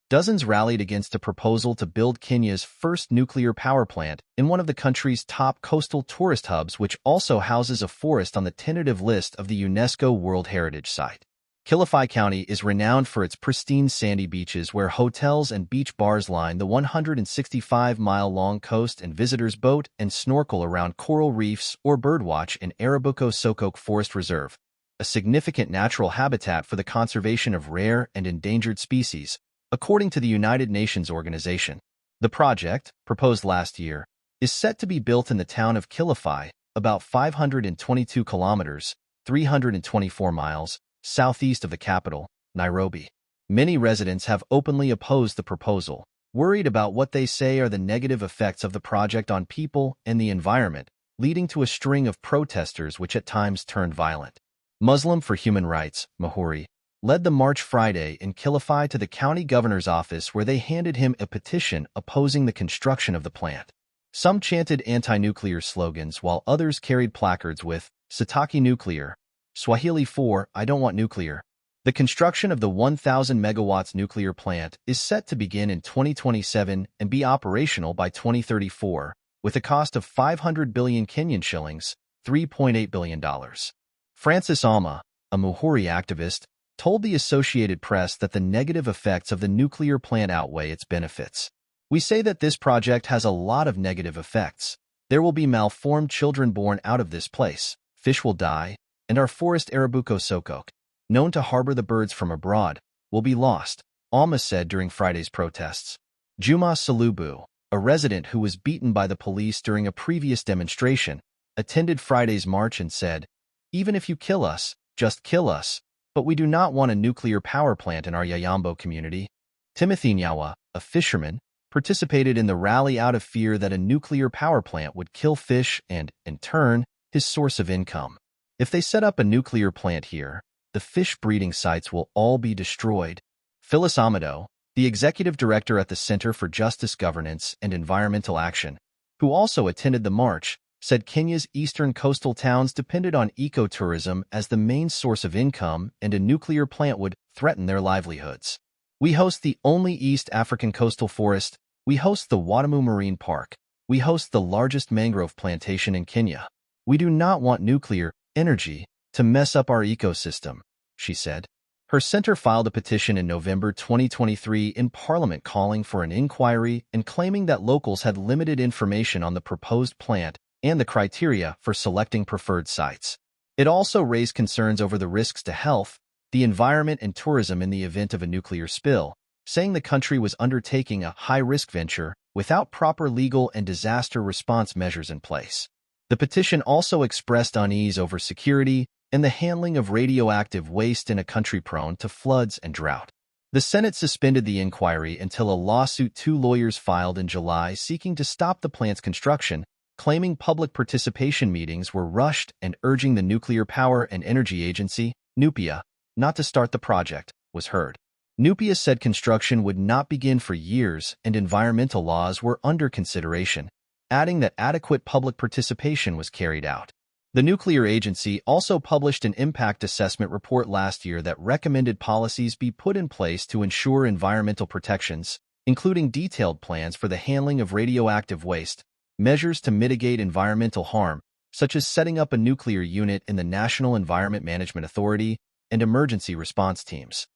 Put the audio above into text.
Dozens rallied against a proposal to build Kenya's first nuclear power plant in one of the country's top coastal tourist hubs, which also houses a forest on the tentative list of the UNESCO World Heritage Site. Kilifi County is renowned for its pristine sandy beaches where hotels and beach bars line the 165-mile-long coast, and visitors boat and snorkel around coral reefs or birdwatch in Arabuko-Sokok Forest Reserve, a significant natural habitat for the conservation of rare and endangered species, according to the United Nations organization. The project, proposed last year, is set to be built in the town of Kilifi, about 522 kilometers, 324 miles, southeast of the capital, Nairobi. Many residents have openly opposed the proposal, worried about what they say are the negative effects of the project on people and the environment, leading to a string of protesters which at times turned violent. Muslim for Human Rights, Mahuri, led the march Friday in Kilifi to the county governor's office, where they handed him a petition opposing the construction of the plant. Some chanted anti-nuclear slogans, while others carried placards with "Sitaki Nuclear," Swahili for "I don't want nuclear." The construction of the 1,000 megawatts nuclear plant is set to begin in 2027 and be operational by 2034, with a cost of 500 billion Kenyan shillings, $3.8 billion. Francis Alma, a Muhuri activist, told the Associated Press that the negative effects of the nuclear plant outweigh its benefits. "We say that this project has a lot of negative effects. There will be malformed children born out of this place, fish will die, and our forest Arabuko-Sokok, known to harbor the birds from abroad, will be lost," Alma said during Friday's protests. Juma Salubu, a resident who was beaten by the police during a previous demonstration, attended Friday's march and said, "Even if you kill us, just kill us, but we do not want a nuclear power plant in our Yayambo community." Timothy Nyawa, a fisherman, participated in the rally out of fear that a nuclear power plant would kill fish and, in turn, his source of income. "If they set up a nuclear plant here, the fish breeding sites will all be destroyed." Phyllis Amado, the executive director at the Center for Justice Governance and Environmental Action, who also attended the march, said Kenya's eastern coastal towns depended on ecotourism as the main source of income, and a nuclear plant would threaten their livelihoods. "We host the only East African coastal forest. We host the Watamu Marine Park. We host the largest mangrove plantation in Kenya. We do not want nuclear energy to mess up our ecosystem," she said. Her center filed a petition in November 2023 in Parliament calling for an inquiry and claiming that locals had limited information on the proposed plant and the criteria for selecting preferred sites. It also raised concerns over the risks to health, the environment, and tourism in the event of a nuclear spill, saying the country was undertaking a high-risk venture without proper legal and disaster response measures in place. The petition also expressed unease over security and the handling of radioactive waste in a country prone to floods and drought. The Senate suspended the inquiry until a lawsuit two lawyers filed in July seeking to stop the plant's construction, claiming public participation meetings were rushed and urging the Nuclear Power and Energy Agency, NUPIA, not to start the project, was heard. NUPIA said construction would not begin for years and environmental laws were under consideration, adding that adequate public participation was carried out. The nuclear agency also published an impact assessment report last year that recommended policies be put in place to ensure environmental protections, including detailed plans for the handling of radioactive waste, measures to mitigate environmental harm, such as setting up a nuclear unit in the National Environment Management Authority, and emergency response teams.